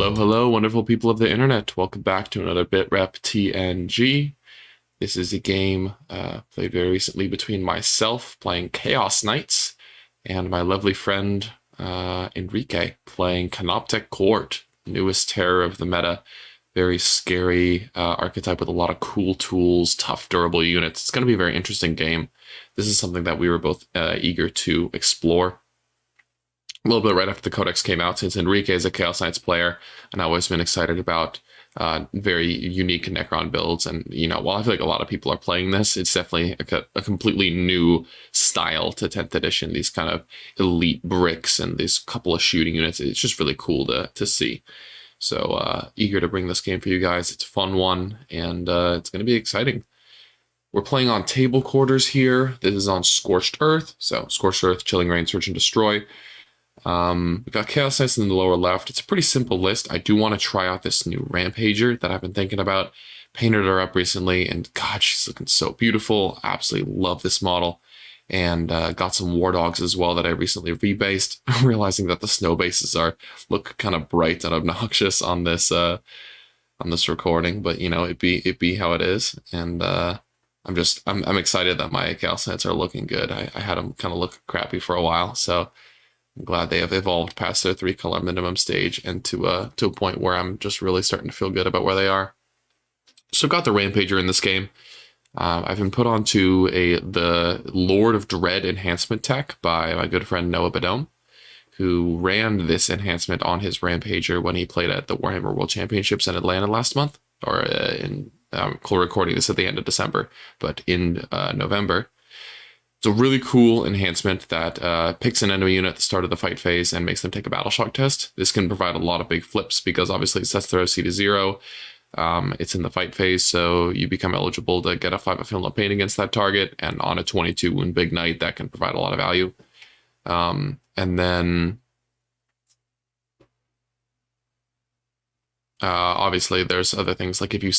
Hello, hello, wonderful people of the internet. Welcome back to another BITREP TNG. This is a game played very recently between myself playing Chaos Knights and my lovely friend Enrique playing Canoptek Court, newest terror of the meta. Very scary archetype with a lot of cool tools, tough, durable units. It's going to be a very interesting game. This is something that we were both eager to explore. A little bit right after the Codex came out, since Enrique is a Chaos Knights player, and I've always been excited about very unique Necron builds. And, you know, while I feel like a lot of people are playing this, it's definitely a completely new style to 10th edition. These kind of elite bricks and these couple of shooting units. It's just really cool to see. So eager to bring this game for you guys. It's a fun one, and it's going to be exciting. We're playing on table quarters here. This is on Scorched Earth. So Scorched Earth, Chilling Reign, Search and Destroy. We've got Chaos Knights in the lower left. It's a pretty simple list. I do want to try out this new Rampager that I've been thinking about. Painted her up recently, and God, she's looking so beautiful. Absolutely love this model. And got some War Dogs as well that I recently rebased, realizing that the snow bases look kind of bright and obnoxious on this recording. But you know, it be how it is. And I'm excited that my Chaos Knights are looking good. I had them kind of look crappy for a while, so I'm glad they have evolved past their 3-color minimum stage and to a point where I'm just really starting to feel good about where they are. So I've got the Rampager in this game. I've been put onto the Lord of Dread enhancement tech by my good friend Noah Badome, who ran this enhancement on his Rampager when he played at the Warhammer World Championships in Atlanta last month, or recording this at the end of December, but in November. It's a really cool enhancement that picks an enemy unit at the start of the fight phase and makes them take a battle shock test. This can provide a lot of big flips because obviously it sets their OC to 0. It's in the fight phase, so you become eligible to get a 5 of Feel No Pain against that target, and on a 22 wound Big Knight, that can provide a lot of value. And then obviously there's other things, like if you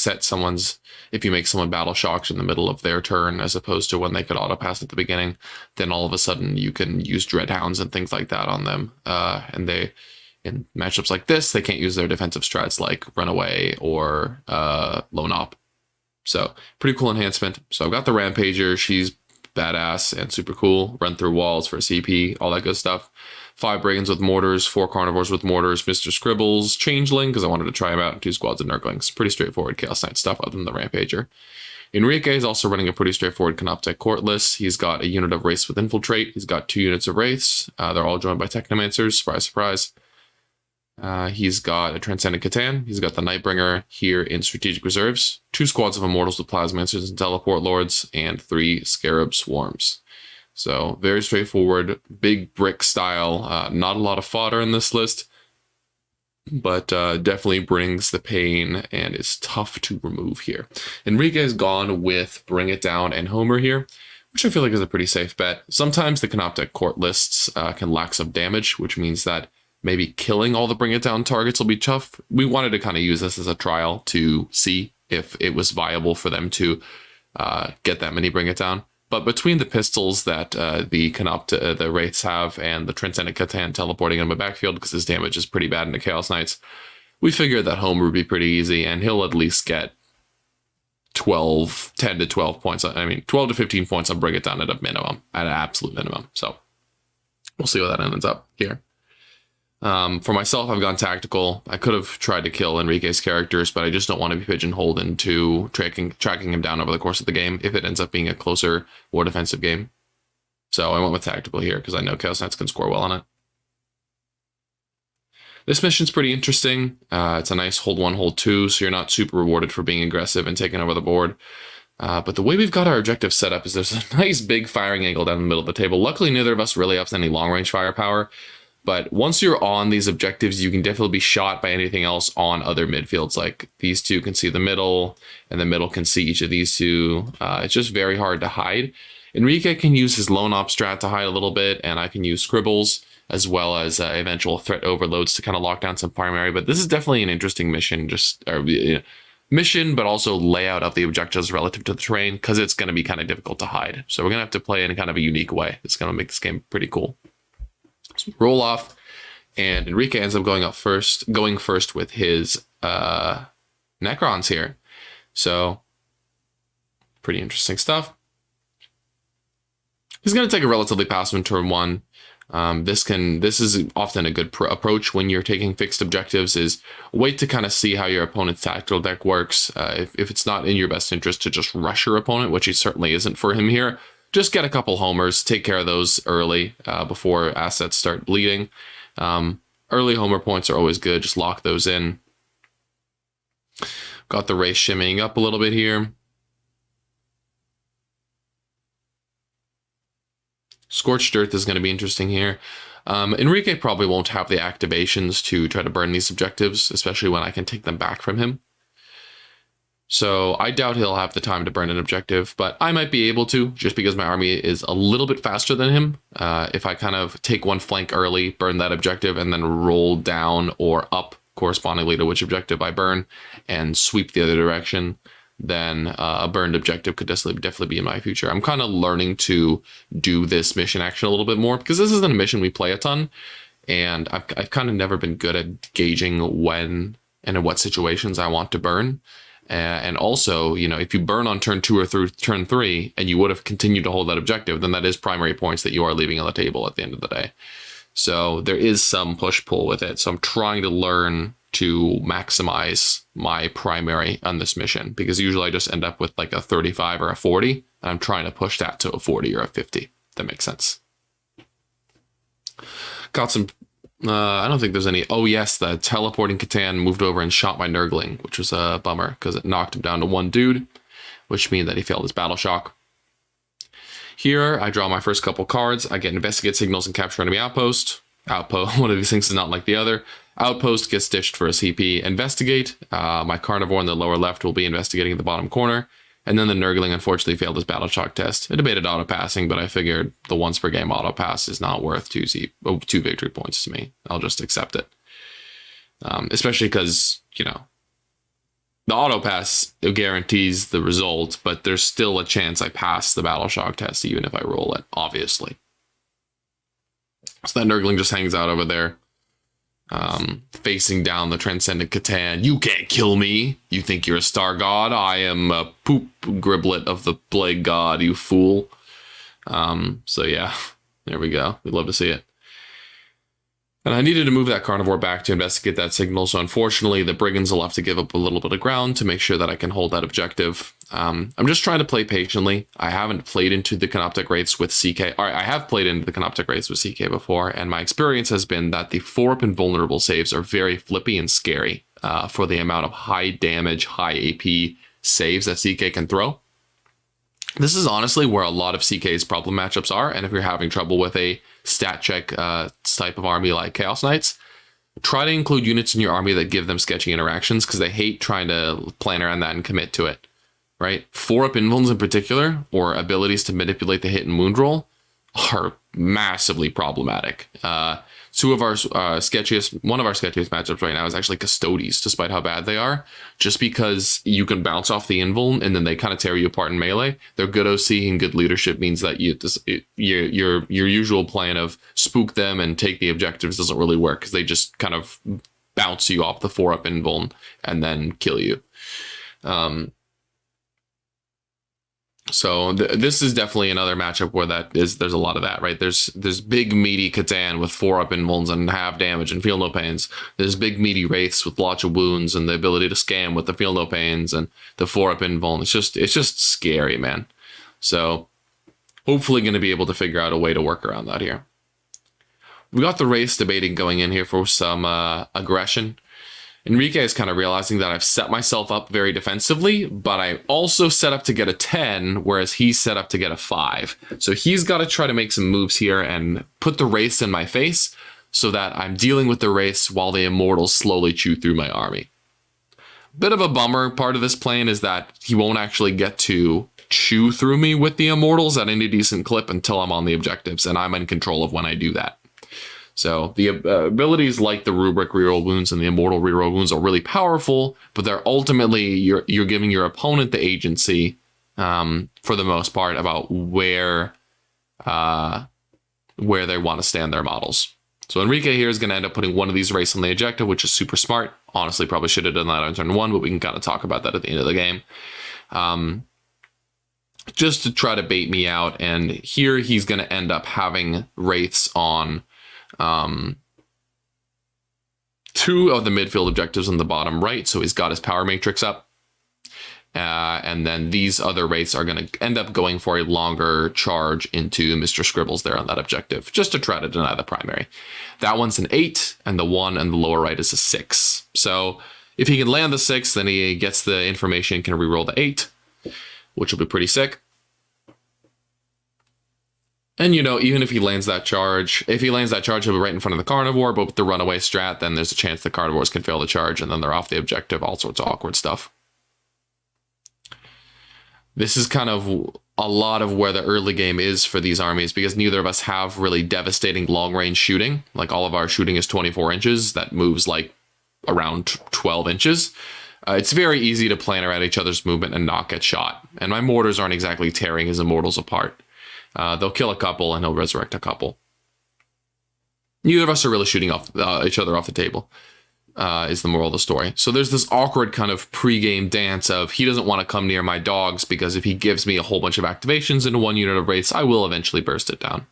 make someone battle shocked in the middle of their turn as opposed to when they could auto pass at the beginning, then all of a sudden you can use Dreadhounds and things like that on them. And in matchups like this, they can't use their defensive strats like Runaway or Lone Op. So pretty cool enhancement. So I've got the Rampager. She's badass and super cool. Run through walls for CP, all that good stuff. 5 Brigands with mortars, 4 Carnivores with mortars, Mr. Scribbles, Changeling, because I wanted to try him out, 2 squads of Nurglings. Pretty straightforward Chaos Knight stuff other than the Rampager. Enrique is also running a pretty straightforward Canoptek Court list. He's got a unit of Wraiths with Infiltrate. He's got 2 units of Wraiths. They're all joined by Technomancers. Surprise, surprise. He's got a Transcendent Catan. He's got the Nightbringer here in Strategic Reserves. 2 squads of Immortals with Plasmancers and Teleport Lords, and 3 Scarab Swarms. So very straightforward, big brick style. Not a lot of fodder in this list, but definitely brings the pain and is tough to remove here. Enrique has gone with Bring It Down and Homer here, which I feel like is a pretty safe bet. Sometimes the Canoptek Court lists can lack some damage, which means that maybe killing all the Bring It Down targets will be tough. We wanted to kind of use this as a trial to see if it was viable for them to get that many Bring It Down. But between the pistols that the Wraiths have and the Transcendent Catan teleporting in the backfield, because his damage is pretty bad in the Chaos Knights, we figured that Homer would be pretty easy, and he'll at least get 10 to 12 points. 12 to 15 points on Bring It Down at an absolute minimum. So we'll see what that ends up here. For myself, I've gone tactical. I could have tried to kill Enrique's characters, but I just don't want to be pigeonholed into tracking him down over the course of the game if it ends up being a closer, more defensive game. So I went with tactical here because I know Chaos Knights can score well on it. This mission's pretty interesting. It's a nice hold 1, hold 2, so you're not super rewarded for being aggressive and taking over the board. But the way we've got our objective set up is there's a nice big firing angle down the middle of the table. Luckily, neither of us really have any long-range firepower. But once you're on these objectives, you can definitely be shot by anything else on other midfields. Like these 2 can see the middle, and the middle can see each of these 2. It's just very hard to hide. Enrique can use his Lone Op strat to hide a little bit, and I can use Scribbles as well as eventual threat overloads to kind of lock down some primary. But this is definitely an interesting mission, but also layout of the objectives relative to the terrain, because it's going to be kind of difficult to hide. So we're going to have to play in kind of a unique way. It's going to make this game pretty cool. So roll off And Enrique ends up going first with his Necrons here. So pretty interesting stuff. He's going to take a relatively passive in turn 1. This is often a good approach when you're taking fixed objectives, is wait to kind of see how your opponent's tactical deck works. If it's not in your best interest to just rush your opponent, which he certainly isn't for him here, just get a couple homers, take care of those early before assets start bleeding. Early homer points are always good. Just lock those in. Got the race shimmying up a little bit here. Scorched Earth is going to be interesting here. Enrique probably won't have the activations to try to burn these objectives, especially when I can take them back from him. So I doubt he'll have the time to burn an objective, but I might be able to, just because my army is a little bit faster than him. If I kind of take one flank early, burn that objective, and then roll down or up correspondingly to which objective I burn, and sweep the other direction, then a burned objective could definitely be in my future. I'm kind of learning to do this mission action a little bit more, because this isn't a mission we play a ton, and I've kind of never been good at gauging when and in what situations I want to burn. And also, you know, if you burn on turn 2 or through turn 3 and you would have continued to hold that objective, then that is primary points that you are leaving on the table at the end of the day. So there is some push-pull with it. So I'm trying to learn to maximize my primary on this mission, because usually I just end up with like a 35 or a 40, and I'm trying to push that to a 40 or a 50. If that makes sense. Got some... I don't think there's any... Oh, yes, the teleporting Catan moved over and shot my Nurgling, which was a bummer, because it knocked him down to 1 dude, which means that he failed his battle shock. Here, I draw my first couple cards. I get Investigate Signals and Capture Enemy Outpost. One of these things is not like the other. Outpost gets dished for a CP. Investigate. My Carnivore in the lower left will be investigating the bottom corner. And then the Nurgling unfortunately failed his battle shock test. It debated auto passing, but I figured the once per game auto pass is not worth 2 victory points to me. I'll just accept it. Especially because, you know, the auto pass guarantees the result, but there's still a chance I pass the battle shock test even if I roll it, obviously. So that Nurgling just hangs out over there, facing down the Transcendent Catan. You can't kill me. You think you're a star god? I am a poop griblet of the plague god, you fool. So yeah, there we go. We'd love to see it. And I needed to move that Carnivore back to investigate that signal, so unfortunately the Brigands will have to give up a little bit of ground to make sure that I can hold that objective. I'm just trying to play patiently. I haven't played into the Canoptek Wraiths with CK. All right, I have played into the Canoptek Wraiths with CK before, and my experience has been that the 4-up invulnerable saves are very flippy and scary for the amount of high damage, high AP saves that CK can throw. This is honestly where a lot of CK's problem matchups are, and if you're having trouble with a stat check type of army like Chaos Knights, try to include units in your army that give them sketchy interactions, because they hate trying to plan around that and commit to it, right? 4-up invulns in particular, or abilities to manipulate the hit and wound roll, are massively problematic. One of our sketchiest matchups right now is actually Custodes, despite how bad they are, just because you can bounce off the invuln and then they kind of tear you apart in melee. Their good OC and good leadership means that your usual plan of spook them and take the objectives doesn't really work, because they just kind of bounce you off the 4-up invuln and then kill you. So this is definitely another matchup where there's a lot of that, right? There's big meaty Catan with 4-up invulns and half damage and feel no pains. There's big meaty Wraiths with lots of wounds and the ability to scam with the feel no pains and the 4-up invuln. It's just scary, man. So hopefully going to be able to figure out a way to work around that here. We got the Wraiths debating going in here for some aggression. Enrique is kind of realizing that I've set myself up very defensively, but I also set up to get a 10, whereas he's set up to get a 5. So he's got to try to make some moves here and put the Wraiths in my face so that I'm dealing with the Wraiths while the Immortals slowly chew through my army. Bit of a bummer part of this plan is that he won't actually get to chew through me with the Immortals at any decent clip until I'm on the objectives, and I'm in control of when I do that. So the abilities like the Rubric reroll wounds and the Immortal reroll wounds are really powerful, but they're ultimately, you're giving your opponent the agency, for the most part, about where they want to stand their models. So Enrique here is going to end up putting one of these wraiths on the objective, which is super smart. Honestly, probably should have done that on turn 1, but we can kind of talk about that at the end of the game. Just to try to bait me out. And here he's going to end up having wraiths on 2 of the midfield objectives on the bottom right. So he's got his power matrix up. And then these other wraiths are going to end up going for a longer charge into Mr. Scribbles there on that objective, just to try to deny the primary. That one's an 8, and the one on the lower right is a 6. So if he can land the 6, then he gets the information, can reroll the 8, which will be pretty sick. And, you know, even if he lands that charge, he'll be right in front of the carnivore, but with the runaway strat, then there's a chance the carnivores can fail the charge, and then they're off the objective, all sorts of awkward stuff. This is kind of a lot of where the early game is for these armies, because neither of us have really devastating long-range shooting. Like, all of our shooting is 24 inches. That moves, like, around 12 inches. It's very easy to plan around each other's movement and not get shot. And my mortars aren't exactly tearing his immortals apart. They'll kill a couple, and he'll resurrect a couple. Neither of us are really shooting off each other off the table. Is the moral of the story. So there's this awkward kind of pre-game dance of he doesn't want to come near my dogs because if he gives me a whole bunch of activations into 1 unit of wraiths, I will eventually burst it down.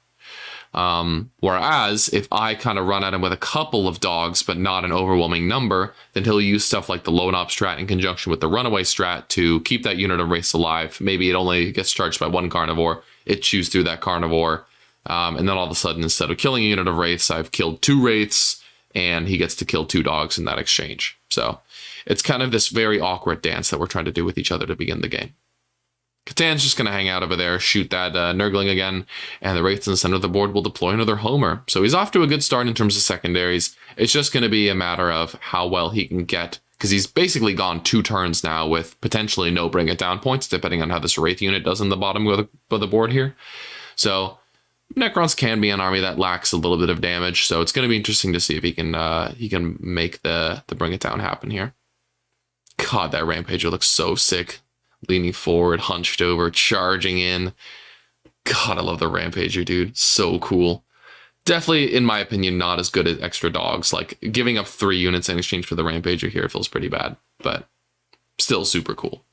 Whereas if I kind of run at him with a couple of dogs, but not an overwhelming number, then he'll use stuff like the lone op strat in conjunction with the runaway strat to keep that unit of wraiths alive. Maybe it only gets charged by 1 carnivore. It chews through that carnivore. And then all of a sudden, instead of killing a unit of wraiths, I've killed 2 wraiths. And he gets to kill 2 dogs in that exchange. So it's kind of this very awkward dance that we're trying to do with each other to begin the game. Catan's just going to hang out over there, shoot that Nurgling again, and the wraiths in the center of the board will deploy another Homer. So he's off to a good start in terms of secondaries. It's just going to be a matter of how well he can get, because he's basically gone 2 turns now with potentially no bring it down points, depending on how this wraith unit does in the bottom of the board here. So Necrons can be an army that lacks a little bit of damage, so it's going to be interesting to see if he can make the bring it down happen here. God, that Rampager looks so sick. Leaning forward, hunched over, charging in. God, I love the Rampager, dude. So cool. Definitely, in my opinion, not as good as extra dogs. Like, giving up 3 units in exchange for the Rampager here feels pretty bad, but still super cool.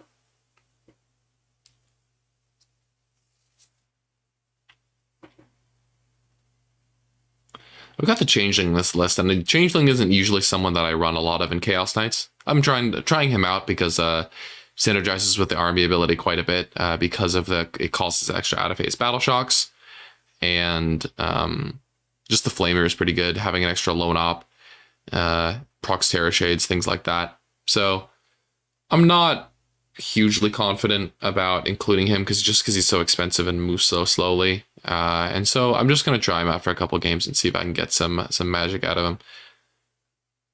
I've got the Changeling in this list, and the Changeling isn't usually someone that I run a lot of in Chaos Knights. I'm trying him out because synergizes with the army ability quite a bit because of it causes extra out-of-phase battle shocks, and just the Flamer is pretty good, having an extra lone op, procs Terror Shades, things like that. So I'm not hugely confident about including him because he's so expensive and moves so slowly. And so I'm just going to try him out for a couple of games and see if I can get some magic out of him.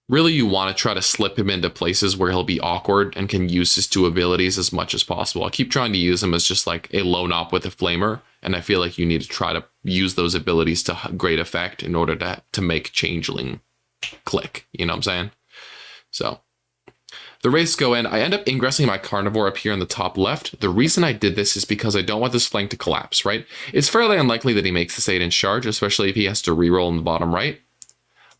Really, you want to try to slip him into places where he'll be awkward and can use his 2 abilities as much as possible. I keep trying to use him as just like a lone op with a flamer, and I feel like you need to try to use those abilities to great effect in order to make Changeling click. You know what I'm saying? So the wraiths go in. I end up ingressing my carnivore up here in the top left. The reason I did this is because I don't want this flank to collapse, right? It's fairly unlikely that he makes this 8-inch charge, especially if he has to reroll in the bottom right.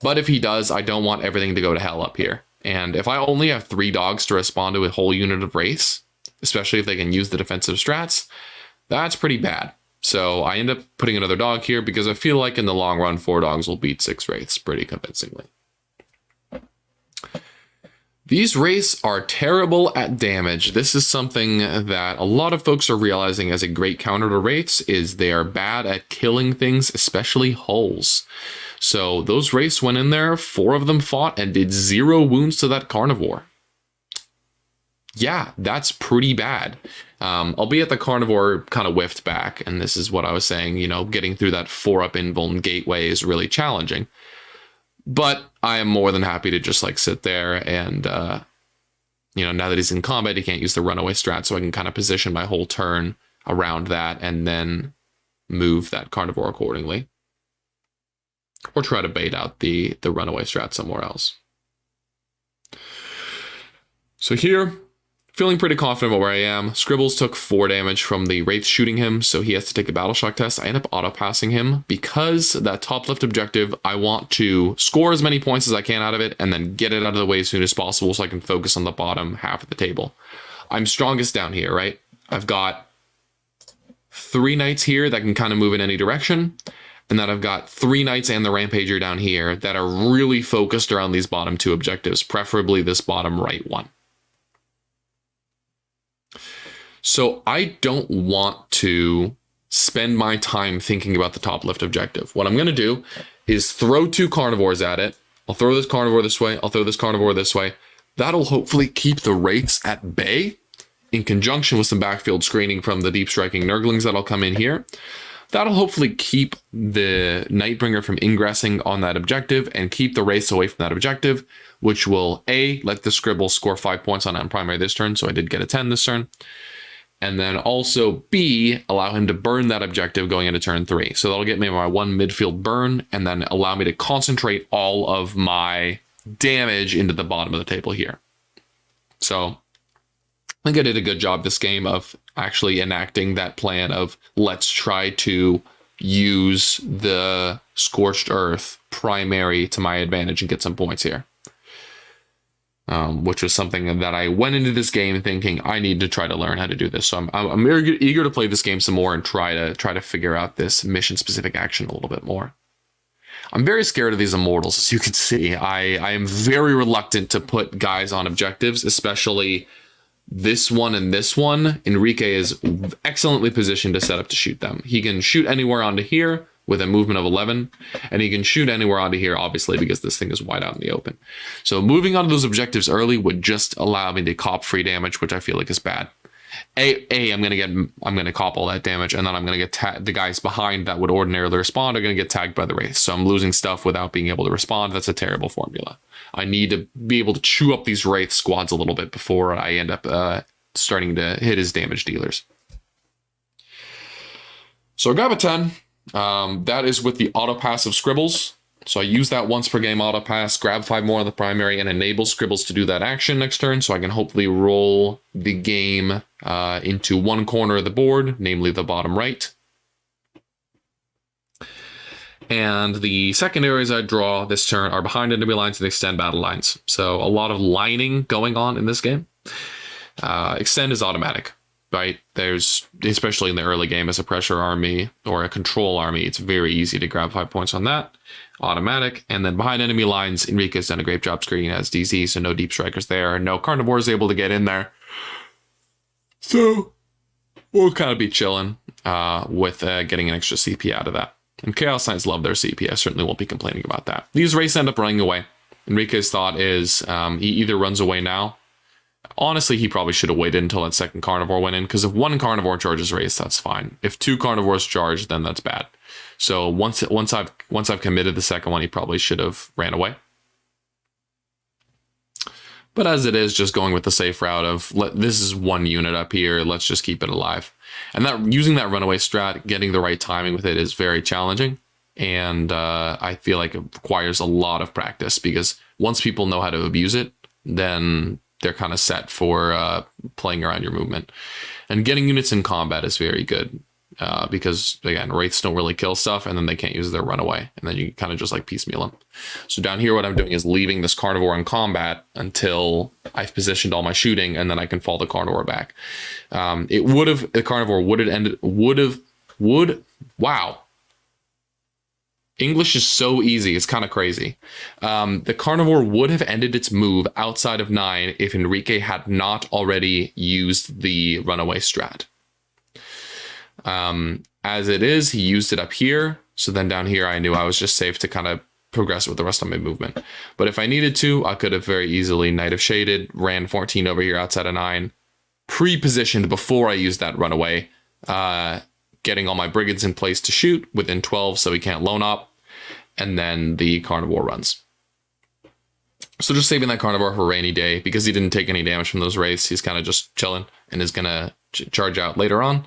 But if he does, I don't want everything to go to hell up here. And if I only have 3 dogs to respond to a whole unit of wraiths, especially if they can use the defensive strats, that's pretty bad. So I end up putting another dog here because I feel like in the long run, 4 dogs will beat 6 wraiths pretty convincingly. These wraiths are terrible at damage. This is something that a lot of folks are realizing as a great counter to wraiths is they are bad at killing things, especially hulls. So those wraiths went in there, 4 of them fought and did 0 wounds to that carnivore. Yeah, that's pretty bad. Albeit the carnivore kind of whiffed back, and this is what I was saying, you know, getting through that 4-up invuln gateway is really challenging. But I am more than happy to just like sit there and, you know, now that he's in combat, he can't use the runaway strat, so I can kind of position my whole turn around that and then move that carnivore accordingly. Or try to bait out the runaway strat somewhere else. So here, Feeling pretty confident about where I am. Scribbles took 4 damage from the Wraith shooting him, so he has to take a battle shock test. I end up auto-passing him because that top left objective, I want to score as many points as I can out of it and then get it out of the way as soon as possible so I can focus on the bottom half of the table. I'm strongest down here, right? I've got 3 knights here that can kind of move in any direction. And then I've got 3 knights and the Rampager down here that are really focused around these bottom 2 objectives, preferably this bottom right one. So I don't want to spend my time thinking about the top left objective. What I'm going to do is throw 2 carnivores at it. I'll throw this carnivore this way. I'll throw this carnivore this way. That'll hopefully keep the Wraiths at bay in conjunction with some backfield screening from the deep striking Nurglings that'll come in here. That'll hopefully keep the Nightbringer from ingressing on that objective and keep the Wraiths away from that objective, which will A, let the Scribble score 5 points on primary this turn, so I did get a 10 this turn. And then also B, allow him to burn that objective going into turn 3. So that'll get me my 1 midfield burn and then allow me to concentrate all of my damage into the bottom of the table here. So I think I did a good job this game of actually enacting that plan of let's try to use the Scorched Earth primary to my advantage and get some points here. Which was something that I went into this game thinking I need to try to learn how to do this. So I'm very eager to play this game some more and try to figure out this mission specific action a little bit more. I'm very scared of these immortals, as you can see. I am very reluctant to put guys on objectives, especially this one and this one. Enrique is excellently positioned to set up to shoot them. He can shoot anywhere onto here with a movement of 11, and he can shoot anywhere onto here, obviously, because this thing is wide out in the open. So moving onto those objectives early would just allow me to cop free damage, which I feel like is bad. I'm gonna cop all that damage, and then I'm gonna get the guys behind that would ordinarily respond are gonna get tagged by the Wraith. So I'm losing stuff without being able to respond. That's a terrible formula. I need to be able to chew up these Wraith squads a little bit before I end up starting to hit his damage dealers. So I grab a 10. That is with the auto pass of Scribbles. So I use that once per game auto pass, grab 5 more on the primary, and enable Scribbles to do that action next turn, so I can hopefully roll the game into one corner of the board, namely the bottom right. And the secondaries I draw this turn are behind enemy lines and extend battle lines. So a lot of lining going on in this game. Extend is automatic. Right, there's, especially in the early game as a pressure army or a control army, it's very easy to grab 5 points on that. Automatic. And then behind enemy lines, Enrique's done a great job screening as DZ, so no deep strikers there. No carnivores able to get in there. So we'll kind of be chilling with getting an extra CP out of that. And Chaos Knights love their CP. I certainly won't be complaining about that. These Wraiths end up running away. Enrique's thought is he either runs away now. Honestly, he probably should have waited until that second carnivore went in, because if 1 carnivore charges Wraiths, that's fine. If 2 carnivores charge, then that's bad. So once I've committed the second one, he probably should have ran away. But as it is, just going with the safe route of this is 1 unit up here, let's just keep it alive. And that using that runaway strat, getting the right timing with it is very challenging. And I feel like it requires a lot of practice, because once people know how to abuse it, then they're kind of set for playing around your movement. And getting units in combat is very good because, again, Wraiths don't really kill stuff, and then they can't use their runaway. And then you kind of just like piecemeal them. So down here, what I'm doing is leaving this carnivore in combat until I've positioned all my shooting, and then I can fall the carnivore back. The carnivore wow. English is so easy, it's kind of crazy. The carnivore would have ended its move outside of 9 if Enrique had not already used the runaway strat. As it is, he used it up here, so then down here I knew I was just safe to kind of progress with the rest of my movement. But if I needed to, I could have very easily Knight of Shaded, ran 14 over here outside of 9, pre-positioned before I used that runaway, getting all my brigands in place to shoot within 12 so he can't lone up, and then the carnivore runs. So just saving that carnivore for a rainy day, because he didn't take any damage from those Wraiths. He's kind of just chilling and is going to charge out later on.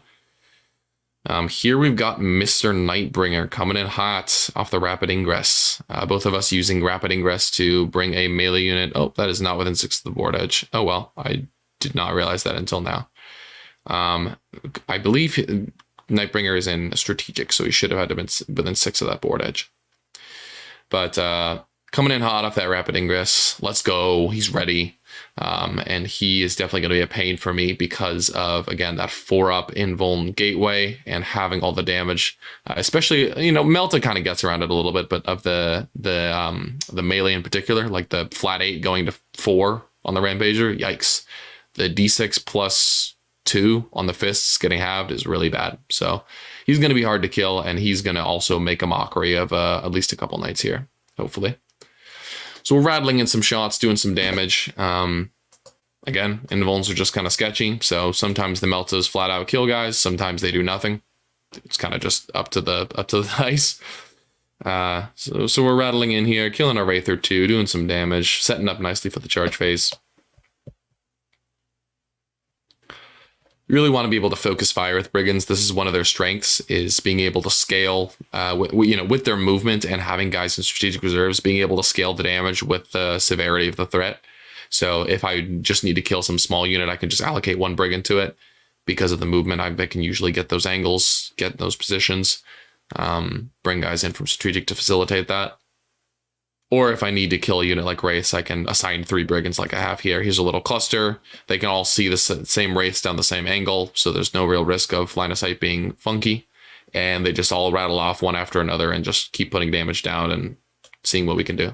Here we've got Mr. Nightbringer coming in hot off the Rapid Ingress. Both of us using Rapid Ingress to bring a melee unit. Oh, that is not within 6 of the board edge. Oh well, I did not realize that until now. I believe Nightbringer is in strategic, so he should have had to been within 6 of that board edge. But coming in hot off that rapid ingress, let's go. He's ready. And he is definitely going to be a pain for me because of, again, that 4-up invuln gateway and having all the damage, especially, you know, Melta kind of gets around it a little bit, but of the melee in particular, like the flat 8 going to 4 on the Rampager, yikes. The D6 plus 2 on the fists getting halved is really bad. So he's going to be hard to kill, and he's going to also make a mockery of at least a couple knights here, hopefully. So we're rattling in some shots, doing some damage. Again, invulns are just kind of sketchy. So sometimes the Meltas flat out kill guys. Sometimes they do nothing. It's kind of just up to the dice. So we're rattling in here, killing our Wraith or 2, doing some damage, setting up nicely for the charge phase. You really want to be able to focus fire with brigands. This is one of their strengths, is being able to scale, with their movement and having guys in strategic reserves, being able to scale the damage with the severity of the threat. So if I just need to kill some small unit, I can just allocate 1 brigand to it. Because of the movement, I can usually get those angles, get those positions, bring guys in from strategic to facilitate that. Or if I need to kill a unit like Wraiths, I can assign 3 brigands like I have here. Here's a little cluster. They can all see the same Wraiths down the same angle, so there's no real risk of line of sight being funky. And they just all rattle off one after another and just keep putting damage down and seeing what we can do.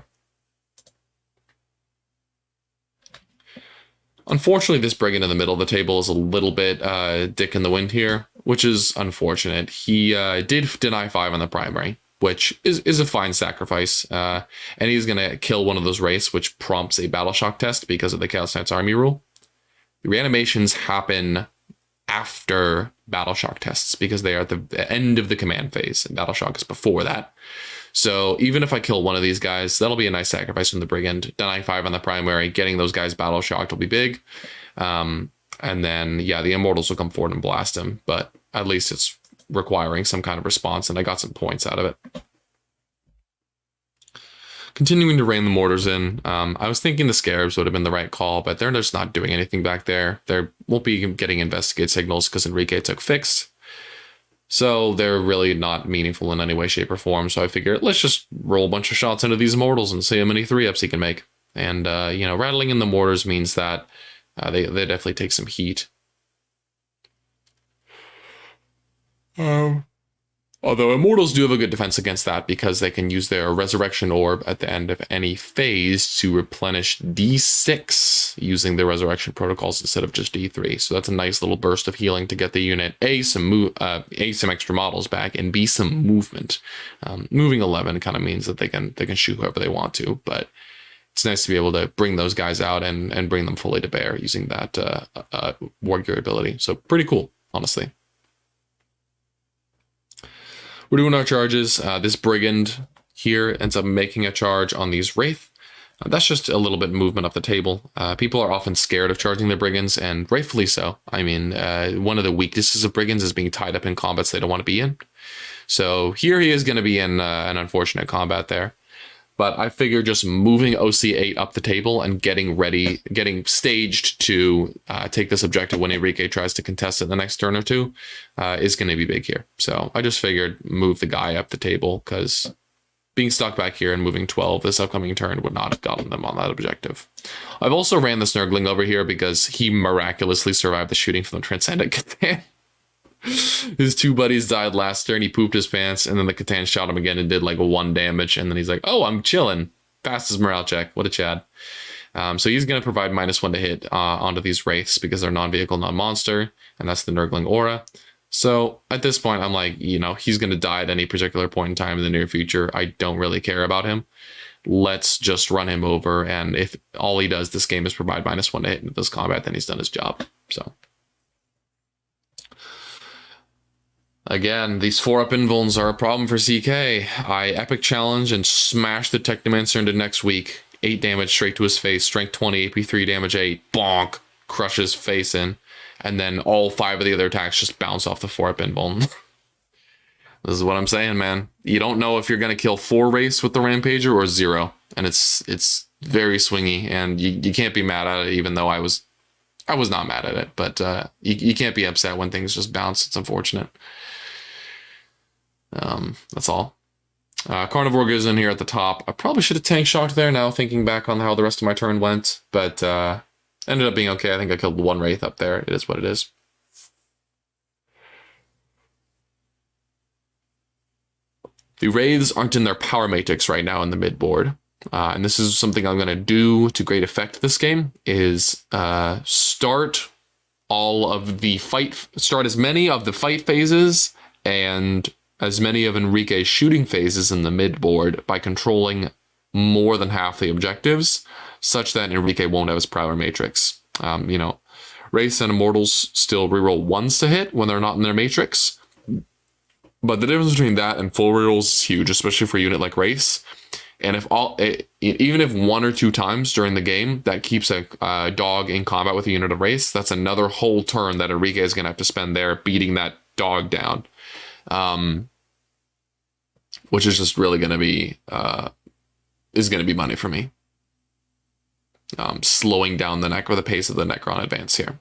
Unfortunately, this brigand in the middle of the table is a little bit dick in the wind here, which is unfortunate. He did deny 5 on the primary, which is a fine sacrifice. And he's going to kill one of those Wraiths, which prompts a Battle Shock test because of the Chaos Knights army rule. The reanimations happen after Battle Shock tests because they are at the end of the command phase, and Battle Shock is before that. So even if I kill one of these guys, that'll be a nice sacrifice from the Brigand. Denying 5 on the primary, getting those guys Battle Shocked will be big. And then, yeah, the Immortals will come forward and blast him, but at least it's requiring some kind of response, and I got some points out of it. Continuing to rain the mortars in. I was thinking the Scarabs would have been the right call, but they're just not doing anything back there. They won't be getting investigate signals because Enrique took fixed. So they're really not meaningful in any way, shape, or form. So I figured, let's just roll a bunch of shots into these Immortals and see how many 3-ups he can make. And, rattling in the mortars means that they definitely take some heat. Although Immortals do have a good defense against that because they can use their Resurrection Orb at the end of any phase to replenish D6 using the Resurrection protocols instead of just D3. So that's a nice little burst of healing to get the unit some extra models back, and B, some movement. Moving 11 kind of means that they can shoot whoever they want to, but it's nice to be able to bring those guys out and bring them fully to bear using that War Gear ability. So pretty cool, honestly. We're doing our charges. This Brigand here ends up making a charge on these Wraith. That's just a little bit of movement up the table. People are often scared of charging their Brigands, and rightfully so. I mean, one of the weaknesses of Brigands is being tied up in combats they don't want to be in. So here he is going to be in an unfortunate combat there. But I figure just moving OC8 up the table and getting ready, getting staged to take this objective when Enrique tries to contest it the next turn or two is going to be big here. So I just figured move the guy up the table because being stuck back here and moving 12 this upcoming turn would not have gotten them on that objective. I've also ran the Snurgling over here because he miraculously survived the shooting from the Transcendent Catan. His 2 buddies died last turn. He pooped his pants, and then the Catan shot him again and did like 1 damage. And then he's like, "Oh, I'm chilling." Passed his morale check. What a Chad. So he's going to provide -1 to hit onto these Wraiths because they're non-vehicle, non-monster, and that's the Nurgling aura. So at this point, I'm like, he's going to die at any particular point in time in the near future. I don't really care about him. Let's just run him over, and if all he does this game is provide -1 to hit into this combat, then he's done his job. So. Again, these 4-up invulns are a problem for CK. I epic challenge and smash the Technomancer into next week. 8 damage straight to his face, strength 20, AP3, damage 8, bonk, crushes face in. And then all 5 of the other attacks just bounce off the 4-up invuln. This is what I'm saying, man. You don't know if you're going to kill 4 Wraiths with the Rampager or 0. And it's very swingy, and you can't be mad at it, even though I was I was not mad at it, but you can't be upset when things just bounce. It's unfortunate. That's all. Carnivore goes in here at the top. I probably should have tank shocked there now, thinking back on how the rest of my turn went, but ended up being okay. I think I killed one Wraith up there. It is what it is. The Wraiths aren't in their power matrix right now in the mid board. And this is something I'm going to do to great effect this game, is start as many of the fight phases and as many of Enrique's shooting phases in the mid board by controlling more than half the objectives, such that Enrique won't have his power matrix. You know, Wraiths and Immortals still reroll ones to hit when they're not in their matrix. But the difference between that and full rerolls is huge, especially for a unit like Wraiths. And even if one or two times during the game that keeps a dog in combat with a unit of Wraiths, that's another whole turn that Enrique is going to have to spend there beating that dog down. Which is just really going to be money for me. Slowing down the pace of the Necron advance here.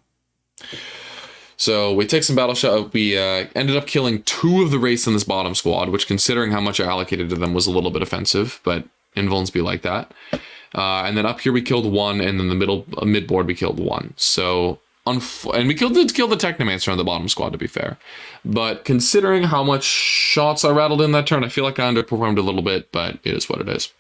So we take some battle shot. We ended up killing 2 of the Wraiths in this bottom squad, which, considering how much I allocated to them, was a little bit offensive, but invulns be like that. And then up here we killed 1, and then the mid board we killed 1. So and we killed the Technomancer on the bottom squad, to be fair. But considering how much shots I rattled in that turn, I feel like I underperformed a little bit, but it is what it is.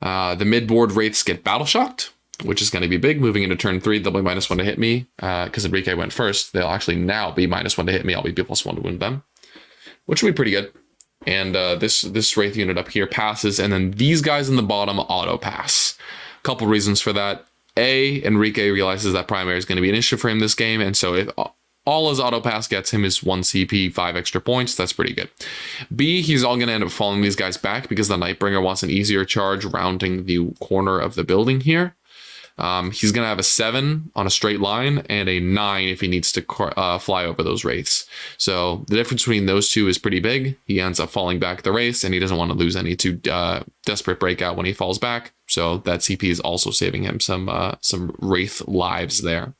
The mid board Wraiths get battle shocked, which is going to be big. Moving into turn 3, they'll be -1 to hit me. Because Enrique went first, they'll actually now be -1 to hit me. I'll be +1 to wound them, which will be pretty good. And this Wraith unit up here passes, and then these guys in the bottom auto pass. Couple reasons for that. A, Enrique realizes that primary is going to be an issue for him this game, and so if all his auto pass gets him is 1 CP, 5 extra points, that's pretty good. B, he's all going to end up following these guys back because the Nightbringer wants an easier charge rounding the corner of the building here. He's going to have a 7 on a straight line and a 9 if he needs to fly over those Wraiths. So the difference between those two is pretty big. He ends up falling back the Wraiths, and he doesn't want to lose any to Desperate Breakout when he falls back. So that CP is also saving him some Wraith lives there.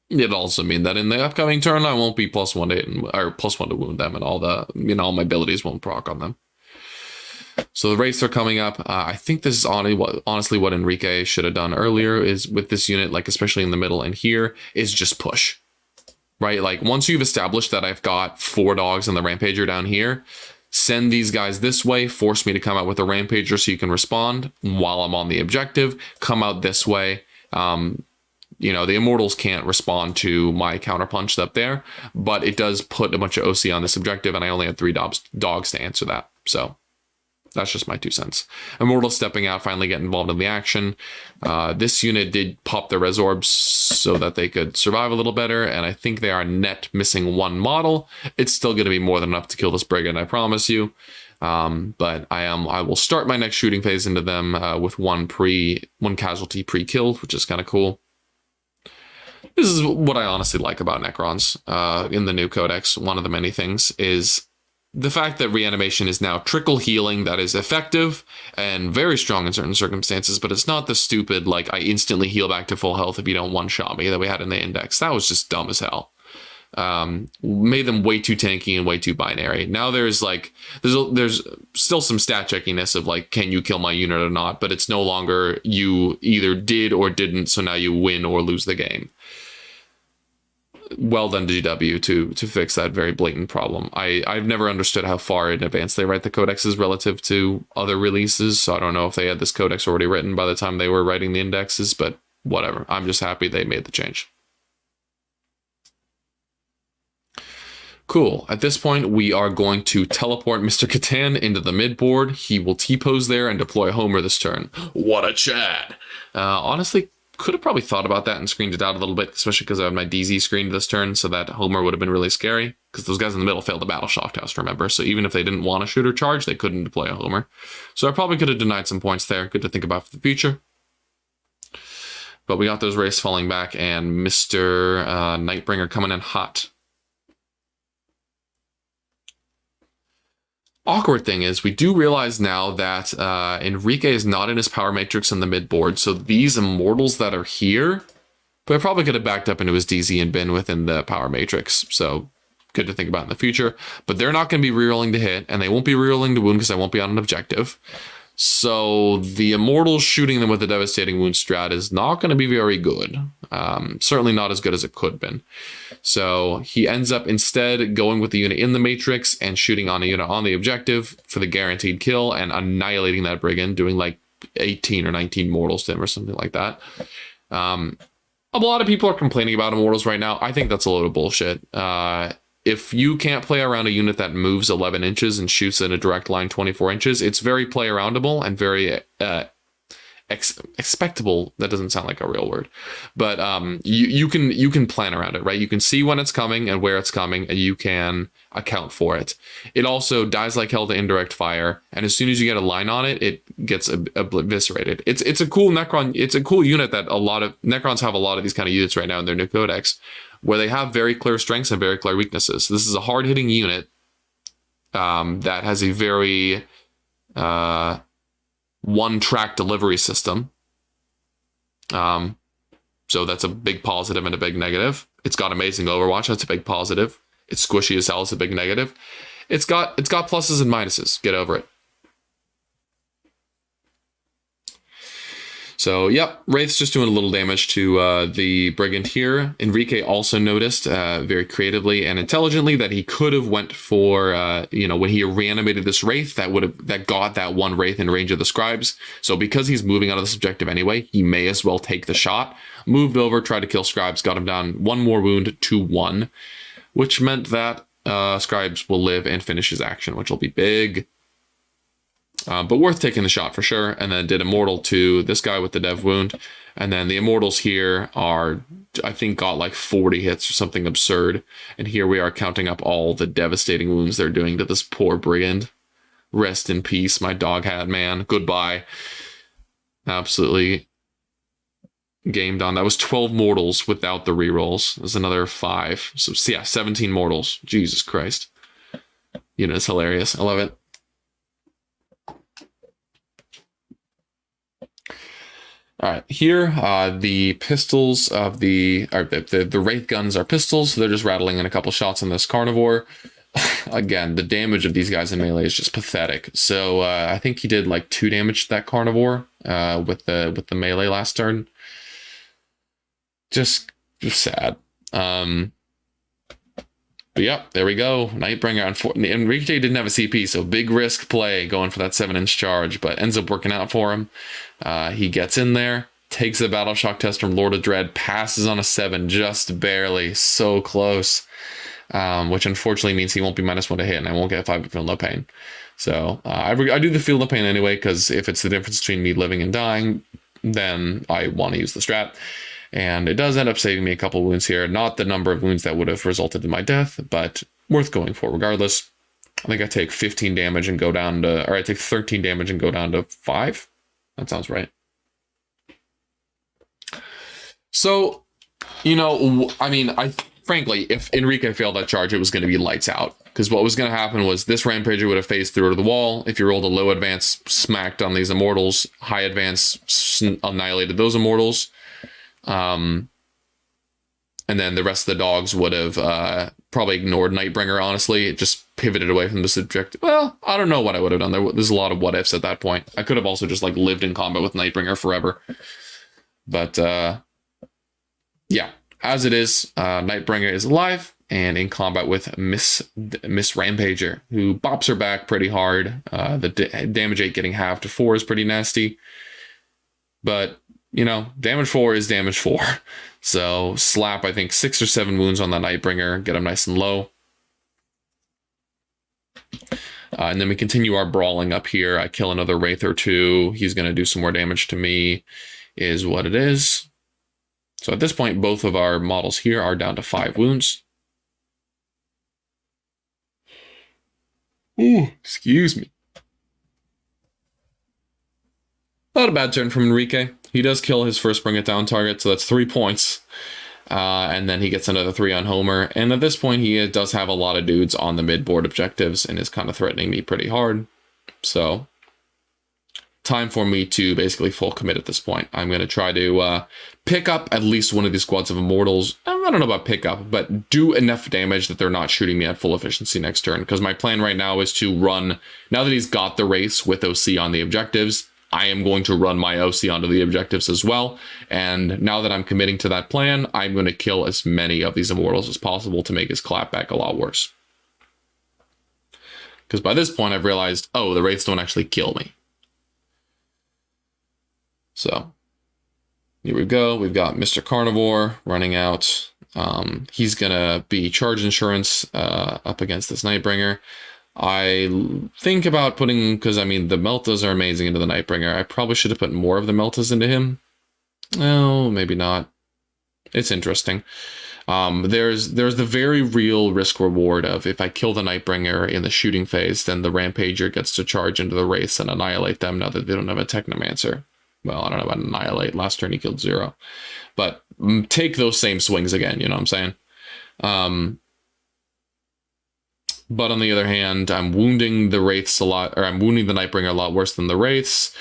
It'll also mean that in the upcoming turn, I won't be +1 to hit or +1 to wound them, and all my abilities won't proc on them. So the Wraiths are coming up. I think this is honestly what Enrique should have done earlier, is with this unit, like especially in the middle and here, is just push. Right? Like once you've established that I've got 4 dogs and the Rampager down here, send these guys this way, force me to come out with a Rampager so you can respond while I'm on the objective, come out this way. You know, the Immortals can't respond to my counterpunch up there, but it does put a bunch of OC on this objective, and I only had 3 dogs to answer that. So that's just my 2 cents. Immortals stepping out, finally get involved in the action. This unit did pop their Resorbs so that they could survive a little better, and I think they are net missing 1 model. It's still going to be more than enough to kill this Brigand, I promise you. But I will start my next shooting phase into them with one casualty pre-killed, which is kind of cool. This is what I honestly like about Necrons in the new codex. One of the many things is the fact that reanimation is now trickle healing that is effective and very strong in certain circumstances, but it's not the stupid, like, I instantly heal back to full health if you don't one-shot me that we had in the index. That was just dumb as hell. Made them way too tanky and way too binary. Now there's still some stat checkiness of like, can you kill my unit or not, but it's no longer you either did or didn't, so now you win or lose the game. Well done, GW, to fix that very blatant problem. I've never understood how far in advance they write the codexes relative to other releases, so I don't know if they had this codex already written by the time they were writing the indexes, but whatever. I'm just happy they made the change. Cool. At this point, we are going to teleport Mr. Catan into the mid board. He will T-pose there and deploy Homer this turn. What a Chad! Honestly, could have probably thought about that and screened it out a little bit, especially because I had my DZ screened this turn, so that Homer would have been really scary, because those guys in the middle failed the battle shock test, remember? So even if they didn't want to shoot or charge, they couldn't deploy a Homer. So I probably could have denied some points there. Good to think about for the future. But we got those Wraiths falling back, and Mr. Nightbringer coming in hot. awkward thing is we do realize now that Enrique is not in his power matrix in the mid board, so these immortals that are here, but probably could have backed up into his DZ and been within the power matrix, so good to think about in the future. But they're not going to be rerolling to hit, and they won't be rerolling to wound because I won't be on an objective. So the immortals shooting them with a devastating wound strat is not going to be very good. Certainly not as good as it could have been. So he ends up instead going with the unit in the matrix and shooting on a unit on the objective for the guaranteed kill and annihilating that brigand, doing like 18 or 19 mortals to him or something like that. A lot of people are complaining about immortals right now. I think that's a load of bullshit. If you can't play around a unit that moves 11 inches and shoots in a direct line 24 inches, it's very play aroundable and very expectable. That doesn't sound like a real word, but you can plan around it, right? You can see when it's coming and where it's coming, and you can account for it. It also dies like hell to indirect fire, and as soon as you get a line on it, it gets eviscerated. It's a cool Necron. It's a cool unit that a lot of Necrons have a lot of these kind of units right now in their new codex, where they have very clear strengths and very clear weaknesses. This is a hard-hitting unit that has a very one-track delivery system. So that's a big positive and a big negative. It's got amazing Overwatch. That's a big positive. It's squishy as hell. It's a big negative. It's got pluses and minuses. Get over it. So, yep, Wraith's just doing a little damage to the Brigand here. Enrique also noticed very creatively and intelligently that he could have went for, when he reanimated this Wraith, that got that one Wraith in range of the Scribes. So because he's moving out of this objective anyway, he may as well take the shot. Moved over, tried to kill Scribes, got him down one more wound to 1, which meant that Scribes will live and finish his action, which will be big. But worth taking the shot for sure. And then did Immortal to this guy with the dev wound. And then the Immortals here are, I think, got like 40 hits or something absurd. And here we are counting up all the devastating wounds they're doing to this poor Brigand. Rest in peace, my dog hat man. Goodbye. Absolutely gamed on. That was 12 mortals without the rerolls. There's another 5. So yeah, 17 mortals. Jesus Christ. It's hilarious. I love it. All right, here, the pistols of the Wraith guns are pistols, so they're just rattling in a couple shots on this Carnivore. Again, the damage of these guys in melee is just pathetic. So I think he did like 2 damage to that Carnivore with the melee last turn. Just sad. But yeah, there we go. Nightbringer. Enrique didn't have a CP, so big risk play going for that 7-inch charge, but ends up working out for him. He gets in there, takes the Battle Shock test from Lord of Dread, passes on a 7 just barely, so close. Which unfortunately means he won't be -1 to hit, and I won't get 5 Feel No Pain. So I do the Feel No Pain anyway, because if it's the difference between me living and dying, then I want to use the strat. And it does end up saving me a couple wounds here. Not the number of wounds that would have resulted in my death, but worth going for regardless. I think I take 15 damage and go down to, or I take 13 damage and go down to 5. That sounds right. So, frankly, if Enrique failed that charge, it was going to be lights out. Because what was going to happen was this Rampager would have phased through to the wall. If you rolled a low advance, smacked on these Immortals. High advance, annihilated those Immortals. And then the rest of the dogs would have probably ignored Nightbringer, honestly. It just pivoted away from this objective. Well, I don't know what I would have done. There's a lot of what-ifs at that point. I could have also just lived in combat with Nightbringer forever. But, yeah, as it is, Nightbringer is alive and in combat with Miss Rampager, who bops her back pretty hard. The damage 8 getting halved to 4 is pretty nasty. But damage 4 is damage 4. So slap, I think, 6 or 7 wounds on that Nightbringer, get him nice and low. And then we continue our brawling up here. I kill another Wraith or 2. He's going to do some more damage to me, is what it is. So at this point, both of our models here are down to 5 wounds. Ooh, excuse me. Not a bad turn from Enrique. He does kill his first bring it down target, so that's 3 points. And then he gets another 3 on Homer. And at this point, he does have a lot of dudes on the mid-board objectives and is kind of threatening me pretty hard. So time for me to basically full commit at this point. I'm going to try to pick up at least one of these squads of Immortals. I don't know about pick up, but do enough damage that they're not shooting me at full efficiency next turn. Because my plan right now is to run, now that he's got the race with OC on the objectives, I am going to run my OC onto the objectives as well. And now that I'm committing to that plan, I'm going to kill as many of these Immortals as possible to make his clapback a lot worse. Because by this point, I've realized, oh, the Wraiths don't actually kill me. So here we go. We've got Mr. Carnivore running out. He's going to be charge insurance up against this Nightbringer. I think about putting, because I mean, the Meltas are amazing into the Nightbringer. I probably should have put more of the Meltas into him. No, maybe not. It's interesting. There's the very real risk reward of if I kill the Nightbringer in the shooting phase, then the Rampager gets to charge into the race and annihilate them now that they don't have a Technomancer. Well, I don't know about annihilate. Last turn he killed 0. But take those same swings again, you know what I'm saying? But on the other hand, I'm wounding the Wraiths a lot, or I'm wounding the Nightbringer a lot worse than the Wraiths.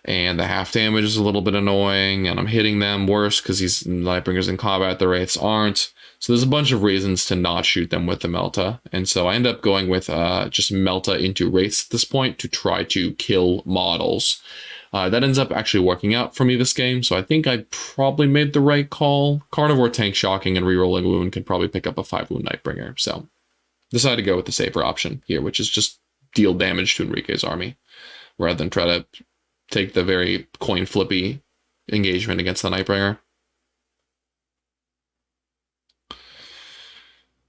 And the half damage is a little bit annoying, and I'm hitting them worse because these Nightbringers in combat, the Wraiths aren't. So there's a bunch of reasons to not shoot them with the Melta. And so I end up going with just Melta into Wraiths at this point to try to kill models. That ends up actually working out for me this game, so I think I probably made the right call. Carnivore tank shocking and rerolling wound can probably pick up a 5 wound Nightbringer, so decided to go with the safer option here, which is just deal damage to Enrique's army, rather than try to take the very coin flippy engagement against the Nightbringer.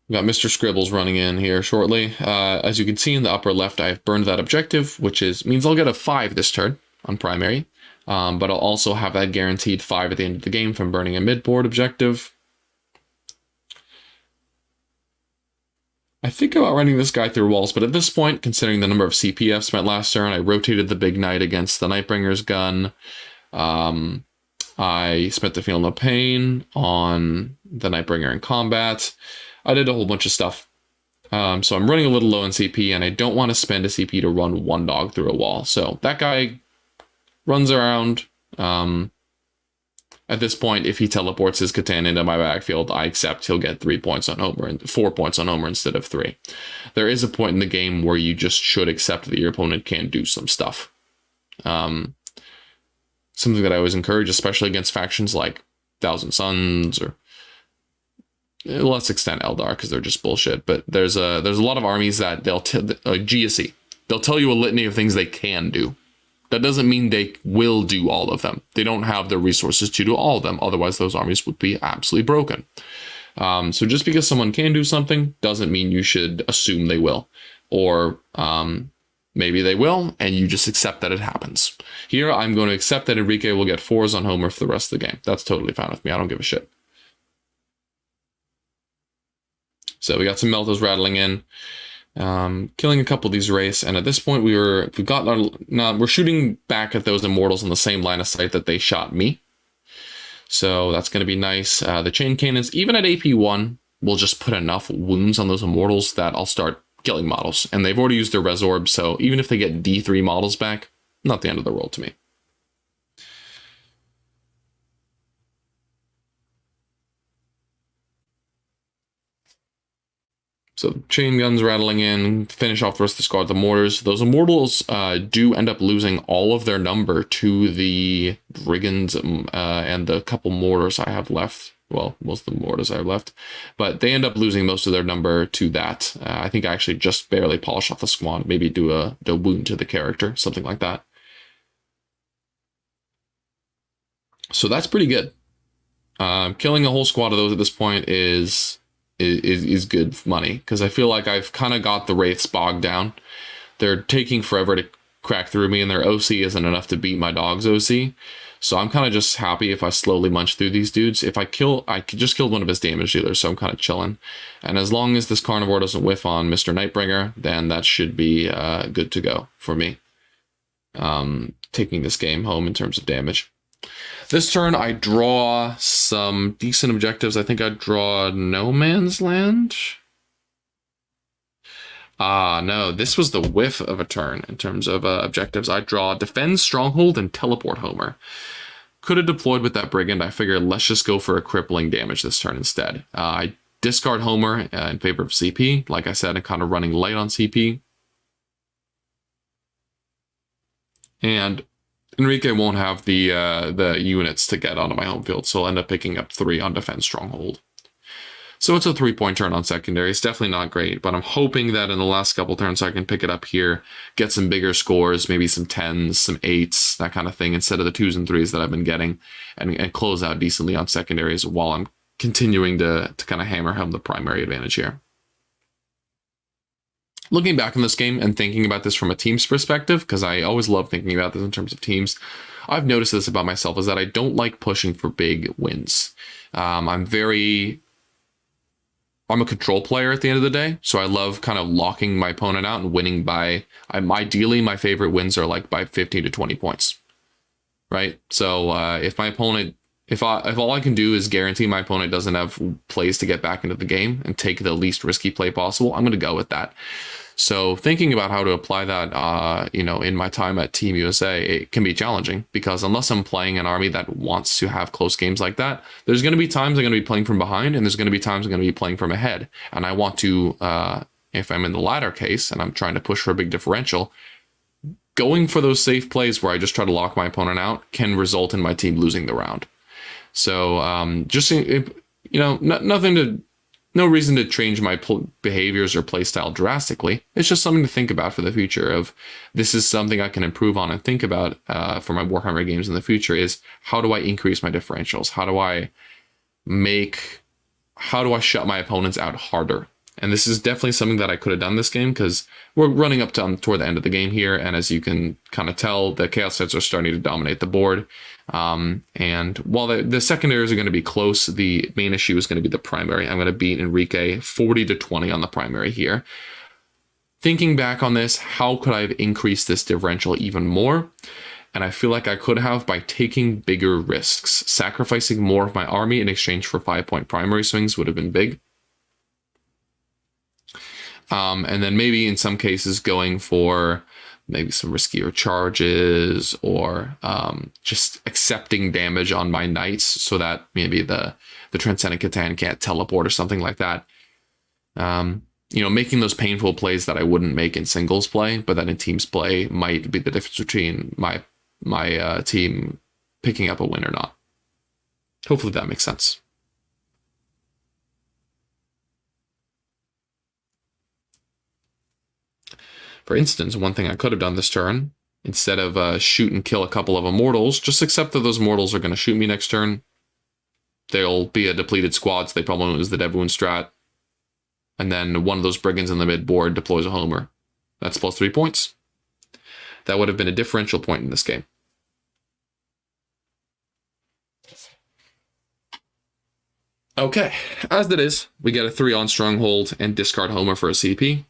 We've got Mr. Scribbles running in here shortly. As you can see in the upper left, I've burned that objective, which means I'll get a 5 this turn on primary, but I'll also have that guaranteed 5 at the end of the game from burning a mid-board objective. I think about running this guy through walls, but at this point, considering the number of CP I've spent last turn, I rotated the Big Knight against the Nightbringer's gun. I spent the Feel No Pain on the Nightbringer in combat. I did a whole bunch of stuff. So I'm running a little low in CP, and I don't want to spend a CP to run one dog through a wall. So that guy runs around. At this point, if he teleports his Catan into my backfield, I accept he'll get 3 points on Homer and 4 points on Homer instead of 3. There is a point in the game where you just should accept that your opponent can do some stuff. Something that I always encourage, especially against factions like Thousand Suns or let's extend Eldar because they're just bullshit. But there's a lot of armies that they'll GSE. They'll tell you a litany of things they can do. That doesn't mean they will do all of them. They don't have the resources to do all of them. Otherwise, those armies would be absolutely broken. So just because someone can do something doesn't mean you should assume they will. Or maybe they will, and you just accept that it happens. Here, I'm going to accept that Enrique will get 4s on Homer for the rest of the game. That's totally fine with me. I don't give a shit. So we got some Meltas rattling in. Killing a couple of these Wraiths, and at this point we're shooting back at those Immortals on the same line of sight that they shot me. So that's going to be nice. The chain cannons, even at AP1, will just put enough wounds on those Immortals that I'll start killing models. And they've already used their Resorb, so even if they get D3 models back, not the end of the world to me. So chain guns rattling in, finish off the rest of the squad with the mortars. Those Immortals do end up losing all of their number to the Brigands and the couple mortars I have left. Well, most of the mortars I have left. But they end up losing most of their number to that. I think I actually just barely polish off the squad. Maybe do a wound to the character, something like that. So that's pretty good. Killing a whole squad of those at this point is good money, because I feel like I've kind of got the Wraiths bogged down. They're taking forever to crack through me, and their OC isn't enough to beat my dog's OC. So I'm kind of just happy if I slowly munch through these dudes. If I just killed one of his damage dealers, so I'm kind of chilling. And as long as this Carnivore doesn't whiff on Mr. Nightbringer, then that should be good to go for me. Taking this game home in terms of damage. This turn, I draw some decent objectives. I think I draw No Man's Land. No, this was the whiff of a turn in terms of objectives. I draw Defend Stronghold and Teleport Homer. Could have deployed with that Brigand. I figured let's just go for a crippling damage this turn instead. I discard Homer in favor of CP. Like I said, I'm kind of running light on CP. And Enrique won't have the units to get onto my home field, so I'll end up picking up 3 on Defend Stronghold. So it's a 3-point turn on secondary. It's definitely not great, but I'm hoping that in the last couple turns I can pick it up here, get some bigger scores, maybe some 10s, some 8s, that kind of thing, instead of the 2s and 3s that I've been getting, and close out decently on secondaries while I'm continuing to kind of hammer home the primary advantage here. Looking back on this game and thinking about this from a team's perspective, because I always love thinking about this in terms of teams, I've noticed this about myself, is that I don't like pushing for big wins. I'm a control player at the end of the day, so I love kind of locking my opponent out and winning by, ideally my favorite wins are like by 15 to 20 points, right? So if my opponent, if all I can do is guarantee my opponent doesn't have plays to get back into the game and take the least risky play possible, I'm going to go with that. So thinking about how to apply that, in my time at Team USA, it can be challenging because unless I'm playing an army that wants to have close games like that, there's going to be times I'm going to be playing from behind and there's going to be times I'm going to be playing from ahead. And I want to, if I'm in the latter case and I'm trying to push for a big differential, going for those safe plays where I just try to lock my opponent out can result in my team losing the round. So no reason to change my behaviors or playstyle drastically. It's just something to think about for the future of this is something I can improve on and think about for my Warhammer games in the future is how do I increase my differentials? How do I shut my opponents out harder? And this is definitely something that I could have done this game because we're running up toward the end of the game here. And as you can kind of tell, the Chaos sets are starting to dominate the board. And while the secondaries are going to be close, the main issue is going to be the primary. I'm going to beat Enrique 40 to 20 on the primary here. Thinking back on this, how could I have increased this differential even more? And I feel like I could have by taking bigger risks. Sacrificing more of my army in exchange for 5-point primary swings would have been big. And then maybe in some cases going for maybe some riskier charges or just accepting damage on my knights so that maybe the Transcendent Catan can't teleport or something like that. Making those painful plays that I wouldn't make in singles play, but that in teams play might be the difference between my team picking up a win or not. Hopefully that makes sense. For instance, one thing I could have done this turn, instead of shoot and kill a couple of immortals, just accept that those mortals are going to shoot me next turn. They'll be a depleted squad, so they probably won't use the Dev Wound strat. And then one of those brigands in the mid board deploys a Homer. That's plus 3 points. That would have been a differential point in this game. Okay, as it is, we get a 3 on Stronghold and discard Homer for a CP.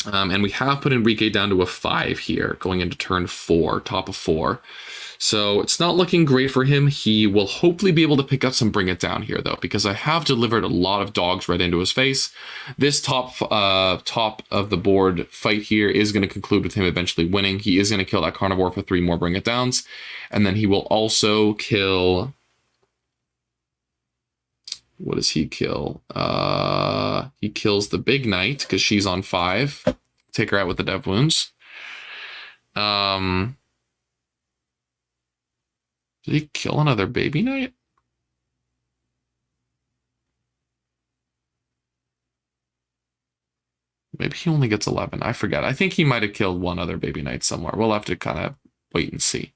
And we have put Enrique down to a 5 here, going into turn 4, top of 4. So it's not looking great for him. He will hopefully be able to pick up some Bring It Down here, though, because I have delivered a lot of dogs right into his face. This top of the board fight here is going to conclude with him eventually winning. He is going to kill that Carnivore for 3 more Bring It Downs. And then he will also kill... What does he kill? He kills the Big Knight because she's on 5. Take her out with the Dev Wounds. Did he kill another Baby Knight? Maybe he only gets 11. I forget. I think he might have killed one other Baby Knight somewhere. We'll have to kind of wait and see.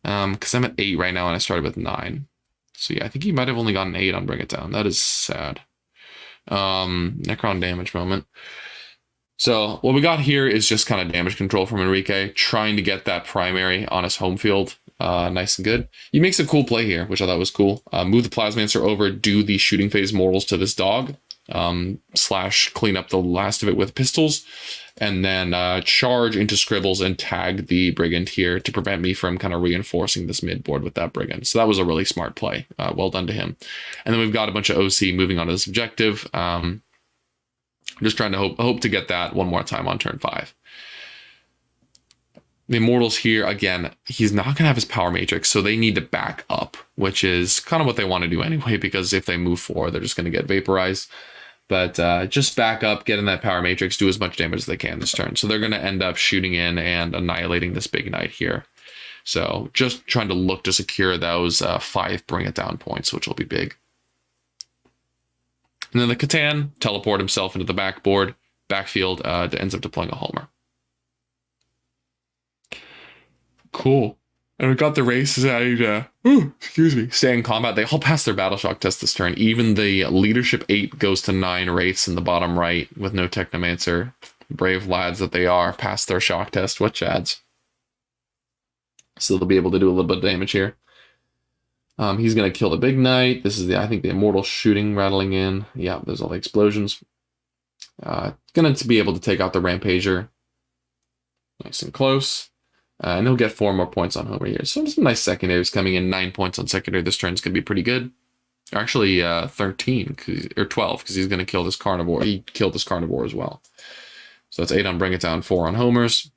Because I'm at 8 right now and I started with 9. So yeah, I think he might have only gotten 8 on Bring It Down. That is sad. Necron damage moment. So what we got here is just kind of damage control from Enrique, trying to get that primary on his home field nice and good. He makes a cool play here, which I thought was cool. Move the Plasmancer over, do the shooting phase mortals to this dog, / clean up the last of it with pistols. and then charge into Scribbles and tag the Brigand here to prevent me from kind of reinforcing this mid board with that Brigand. So that was a really smart play. Well done to him. And then we've got a bunch of OC moving on to this objective. Just trying to hope to get that one more time on turn 5. The Immortals here, again, he's not going to have his Power Matrix, so they need to back up, which is kind of what they want to do anyway, because if they move forward, they're just going to get vaporized. But just back up, get in that Power Matrix, do as much damage as they can this turn. So they're going to end up shooting in and annihilating this big knight here. So just trying to look to secure those 5 bring it down points, which will be big. And then the Catan, teleport himself into the backfield, ends up deploying a Homer. Cool. And we got the races stay in combat. They all pass their battle shock test this turn. Even the leadership 8 goes to 9 wraiths in the bottom right with no Technomancer. Brave lads that they are, pass their shock test. What chads? So they'll be able to do a little bit of damage here. He's going to kill the big knight. This is I think the Immortal shooting rattling in. Yeah, there's all the explosions. Going to be able to take out the Rampager. Nice and close. And he'll get 4 more points on Homer here. So some nice secondaries coming in. 9 points on secondary. This turn's going to be pretty good. Actually, 13 or 12 because he's going to kill this Carnivore. He killed this Carnivore as well. So that's 8 on Bring It Down, 4 on Homers.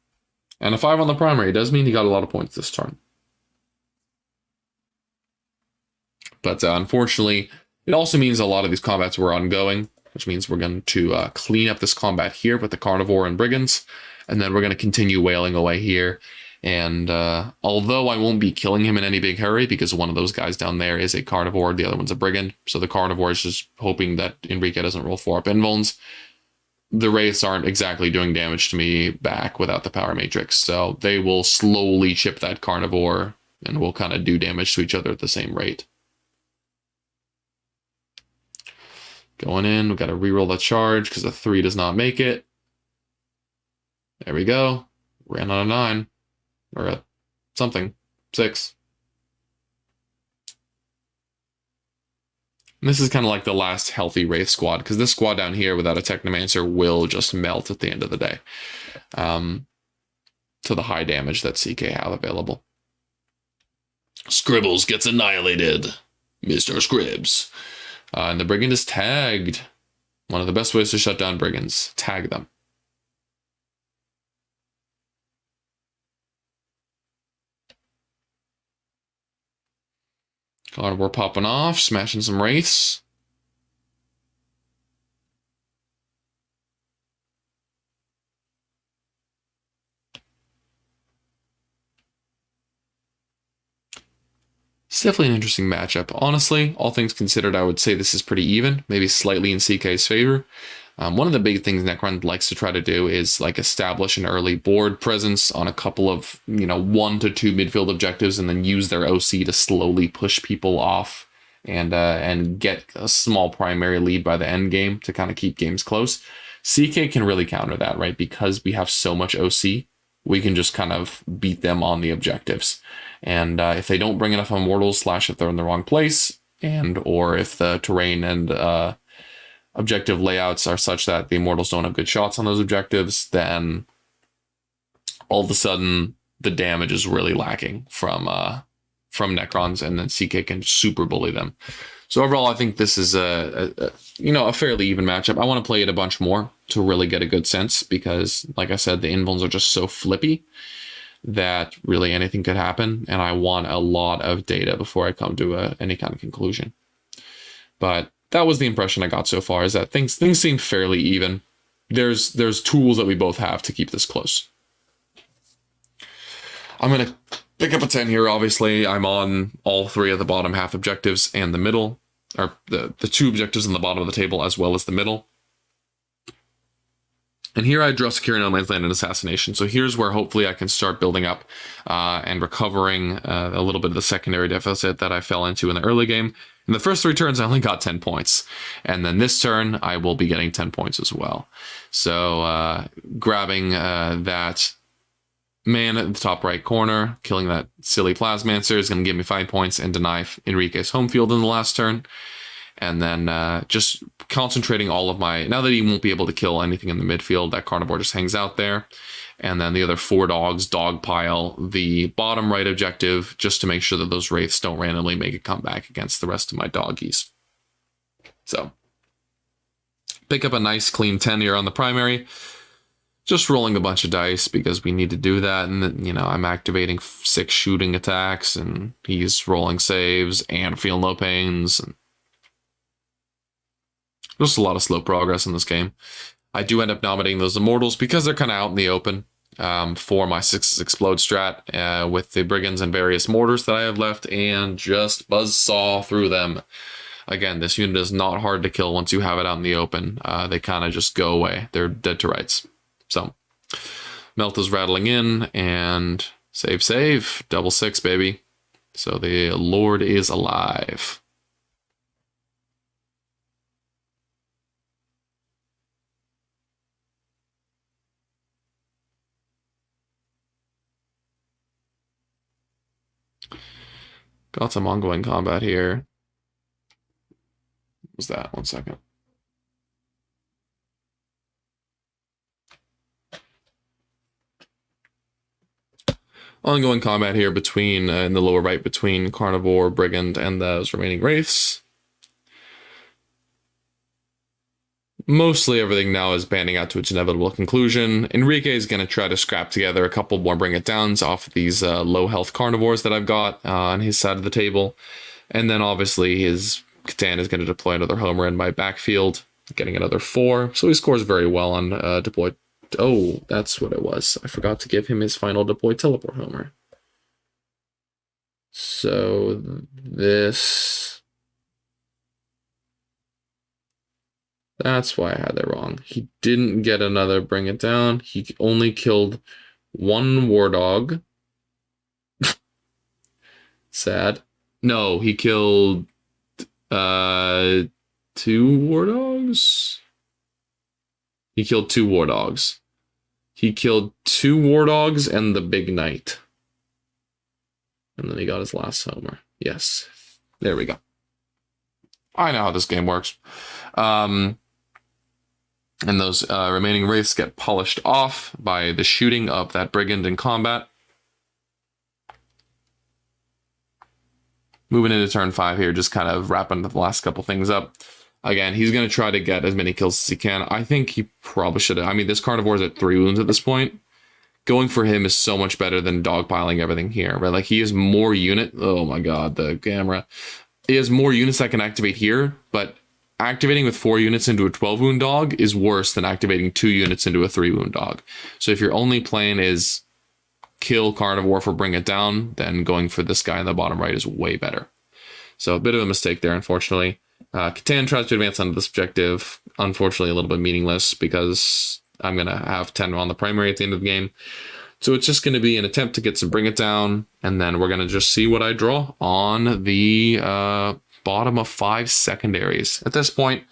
And a 5 on the primary. It does mean he got a lot of points this turn. But unfortunately, it also means a lot of these combats were ongoing, which means we're going to clean up this combat here with the Carnivore and Brigands. And then we're going to continue wailing away here. And although I won't be killing him in any big hurry because one of those guys down there is a Carnivore, the other one's a Brigand. So the Carnivore is just hoping that Enrique doesn't roll 4 up invulns. The wraiths aren't exactly doing damage to me back without the Power Matrix. So they will slowly chip that Carnivore and we'll kind of do damage to each other at the same rate. Going in, we've got to reroll the charge because a 3 does not make it. There we go. Ran on a 9. Or a something. 6. And this is kind of like the last healthy Wraith squad, because this squad down here without a Technomancer will just melt at the end of the day. To the high damage that CK have available. Scribbles gets annihilated. Mr. Scribs. And the Brigand is tagged. One of the best ways to shut down Brigands. Tag them. Carnivore popping off, smashing some wraiths. It's definitely an interesting matchup. Honestly, all things considered, I would say this is pretty even, maybe slightly in CK's favor. One of the big things Necron likes to try to do is like establish an early board presence on a couple of, 1 to 2 midfield objectives and then use their OC to slowly push people off and get a small primary lead by the end game to kind of keep games close. CK can really counter that, right? Because we have so much OC, we can just kind of beat them on the objectives. And if they don't bring enough Immortals, / if they're in the wrong place, or if the terrain and objective layouts are such that the Immortals don't have good shots on those objectives, then all of a sudden the damage is really lacking from Necrons, and then CK can super bully them. So overall, I think this is a fairly even matchup. I want to play it a bunch more to really get a good sense, because like I said, the invulns are just so flippy that really anything could happen, and I want a lot of data before I come to any kind of conclusion. But that was the impression I got so far, is that things seem fairly even. There's tools that we both have to keep this close. I'm going to pick up a 10 here, obviously. I'm on all 3 of the bottom half objectives and the middle, or the 2 objectives in the bottom of the table as well as the middle. And here I draw Secure No Man's Land and Assassination. So here's where hopefully I can start building up and recovering a little bit of the secondary deficit that I fell into in the early game. In the first 3 turns, I only got 10 points. And then this turn, I will be getting 10 points as well. So grabbing that man at the top right corner, killing that silly Plasmancer is going to give me 5 points and deny Enrique's home field in the last turn. And then just concentrating all of my... Now that he won't be able to kill anything in the midfield, that carnivore just hangs out there. And then the other 4 dogs dogpile the bottom right objective just to make sure that those wraiths don't randomly make a comeback against the rest of my doggies. So, pick up a nice clean 10 here on the primary. Just rolling a bunch of dice because we need to do that. And then, you know, I'm activating 6 shooting attacks and he's rolling saves and feeling no pains. And just a lot of slow progress in this game. I do end up nominating those Immortals because they're kind of out in the open for my 6 explode strat with the Brigands and various mortars that I have left, and just buzzsaw through them. Again, this unit is not hard to kill once you have it out in the open. They kind of just go away. They're dead to rights. So, Melt is rattling in, and save. Double 6, baby. So the Lord is alive. Got some ongoing combat here. What was that? 1 second. Ongoing combat here between, in the lower right, between Carnivore, Brigand, and those remaining Wraiths. Mostly everything now is banding out to its inevitable conclusion. Enrique is going to try to scrap together a couple more bring it downs off of these low health carnivores that I've got on his side of the table. And then obviously his Catan is going to deploy another Homer in my backfield, getting another 4. So he scores very well on deploy. Oh, that's what it was. I forgot to give him his final deploy teleport Homer. So this... That's why I had that wrong. He didn't get another bring it down. He only killed 1 war dog. Sad. No, he killed 2 war dogs. He killed 2 war dogs. He killed 2 war dogs and the big knight. And then he got his last Homer. Yes. There we go. I know how this game works. And those remaining wraiths get polished off by the shooting of that brigand in combat. Moving into turn 5 here, just kind of wrapping the last couple things up. Again, he's going to try to get as many kills as he can. I think he probably should have. I mean, this carnivore is at 3 wounds at this point. Going for him is so much better than dogpiling everything here, right? Like, he has more unit. Oh my god, the camera. He has more units that can activate here, but activating with 4 units into a 12 wound dog is worse than activating 2 units into a 3 wound dog. So if your only plan is kill carnivore for bring it down, then going for this guy in the bottom right is way better. So a bit of a mistake there, unfortunately. Catan tries to advance onto this objective. Unfortunately, a little bit meaningless because I'm going to have 10 on the primary at the end of the game. So it's just going to be an attempt to get some bring it down, and then we're going to just see what I draw on the bottom of 5 secondaries. At this point,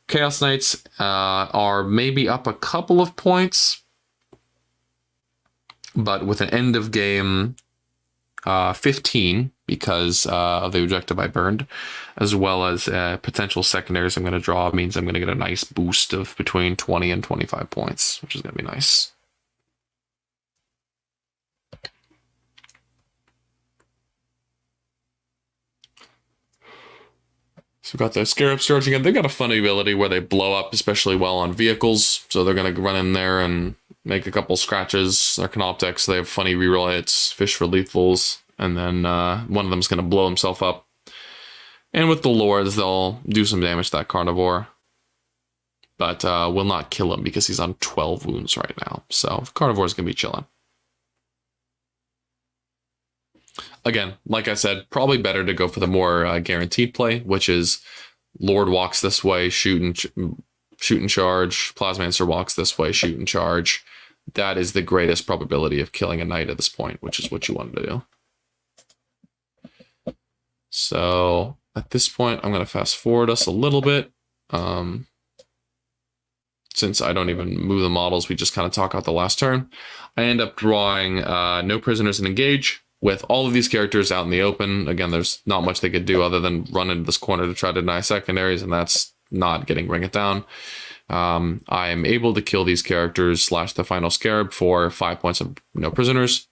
Chaos Knights are maybe up a couple of points, but with an end of game 15 because of the objective I burned, as well as potential secondaries I'm going to draw, means I'm going to get a nice boost of between 20 and 25 points, which is going to be nice. So we've got the Scarab Scourge again. They've got a funny ability where they blow up especially well on vehicles, so they're going to run in there and make a couple scratches. They're Canoptics, so they have funny reroll hits, fish for lethals, and then one of them's going to blow himself up. And with the Lords, they'll do some damage to that Carnivore, but will not kill him because he's on 12 wounds right now. So Carnivore's going to be chilling. Again, like I said, probably better to go for the more guaranteed play, which is Lord walks this way, shoot and charge. Plasmancer walks this way, shoot and charge. That is the greatest probability of killing a knight at this point, which is what you want to do. So at this point, I'm going to fast forward us a little bit. Since I don't even move the models, we just kind of talk out the last turn. I end up drawing no prisoners and engage. with all of these characters out in the open, again, there's not much they could do other than run into this corner to try to deny secondaries, and that's not getting Bring It Down. I am able to kill these characters slash the final scarab for 5 points of no prisoners.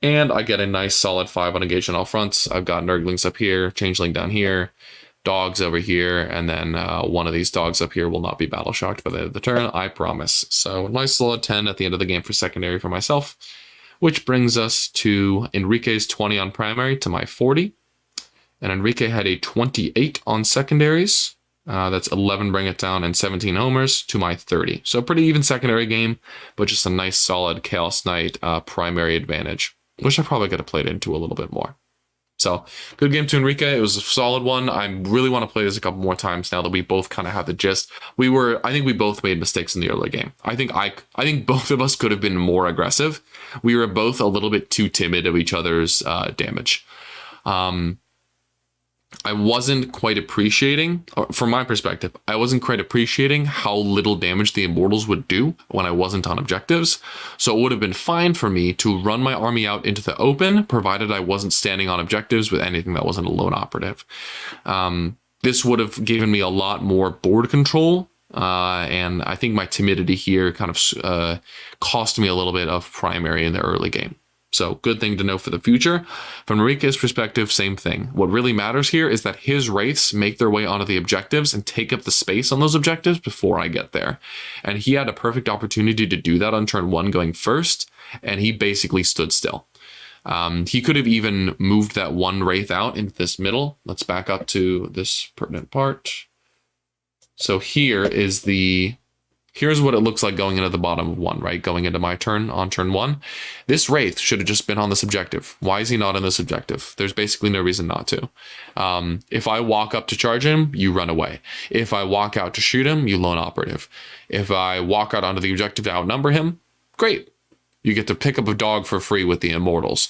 And I get a nice solid 5 on engage on all fronts. I've got Nurglings up here, Changeling down here, Dogs over here, and then one of these dogs up here will not be battle shocked by the end of the turn, I promise. So nice solid 10 at the end of the game for secondary for myself, which brings us to Enrique's 20 on primary to my 40. And Enrique had a 28 on secondaries. That's 11 Bring It Down and 17 homers to my 30. So a pretty even secondary game, but just a nice solid Chaos Knight primary advantage, which I probably could have played into a little bit more. So good game to Enrique. It was a solid one. I really want to play this a couple more times now that we both kind of have the gist. I think we both made mistakes in the early game. I think both of us could have been more aggressive. We were both a little bit too timid of each other's damage. I wasn't quite appreciating, from my perspective, I wasn't quite appreciating how little damage the Immortals would do when I wasn't on objectives. So it would have been fine for me to run my army out into the open, provided I wasn't standing on objectives with anything that wasn't a lone operative. This would have given me a lot more board control, and I think my timidity here kind of cost me a little bit of primary in the early game. So good thing to know for the future. From Enrique's perspective, same thing. What really matters here is that his wraiths make their way onto the objectives and take up the space on those objectives before I get there. And he had a perfect opportunity to do that on turn 1 going first, and he basically stood still. He could have even moved that one wraith out into this middle. Let's back up to this pertinent part. So here's what it looks like going into the bottom of 1, right? Going into my turn on turn 1. This wraith should have just been on this objective. Why is he not on this objective? There's basically no reason not to. If I walk up to charge him, you run away. If I walk out to shoot him, you lone operative. If I walk out onto the objective to outnumber him, great. You get to pick up a dog for free with the Immortals.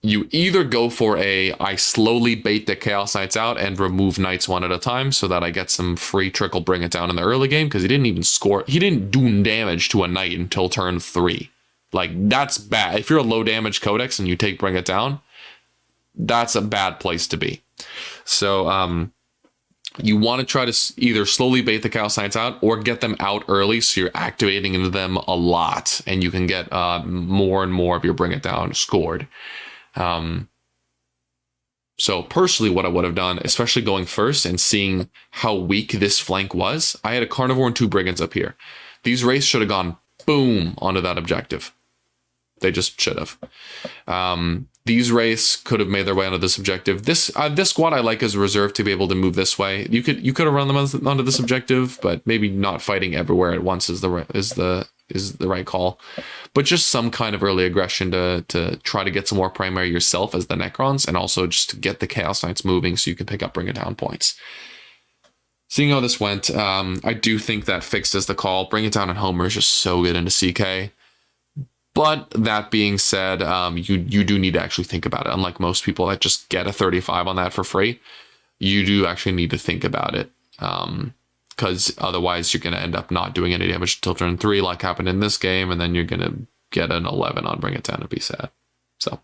You either go for I slowly bait the Chaos Knights out and remove Knights one at a time so that I get some free trickle Bring It Down in the early game, because he didn't even score. He didn't do damage to a Knight until turn 3. Like, that's bad. If you're a low damage Codex and you take Bring It Down, that's a bad place to be. So you want to try to either slowly bait the Chaos Knights out or get them out early so you're activating into them a lot and you can get more and more of your Bring It Down scored. So personally, what I would have done, especially going first and seeing how weak this flank was, I had a Carnivore and 2 Brigands up here. These wraiths should have gone boom onto that objective. They just should have. These wraiths could have made their way onto this objective. This squad I like as a reserve to be able to move this way. You could have run them onto this objective, but maybe not fighting everywhere at once is the right call. But just some kind of early aggression to try to get some more primary yourself as the Necrons, and also just to get the Chaos Knights moving so you can pick up Bring It Down points. Seeing how this went, I do think that fixed is the call. Bring It Down and Homer is just so good into CK. But that being said, you do need to actually think about it. Unlike most people that just get a 35 on that for free, you do actually need to think about it. Because otherwise you're going to end up not doing any damage until turn 3 like happened in this game, and then you're going to get an 11 on Bring It Down and be sad. So,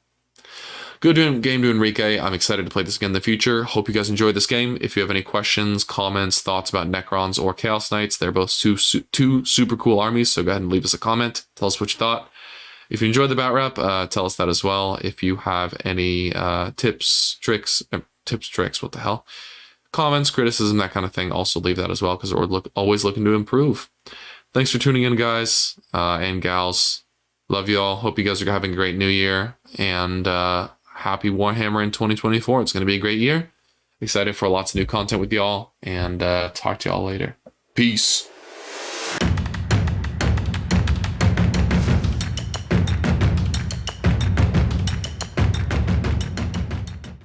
good game to Enrique. I'm excited to play this again in the future. Hope you guys enjoyed this game. If you have any questions, comments, thoughts about Necrons or Chaos Knights, they're both two super cool armies, so go ahead and leave us a comment. Tell us what you thought. If you enjoyed the bat rep, tell us that as well. If you have any tips, tricks, what the hell? Comments, criticism, that kind of thing, also leave that as well, because we're always looking to improve. Thanks for tuning in, guys and gals. Love you all. Hope you guys are having a great new year, and happy Warhammer in 2024. It's going to be a great year. Excited for lots of new content with y'all, and talk to y'all later. Peace.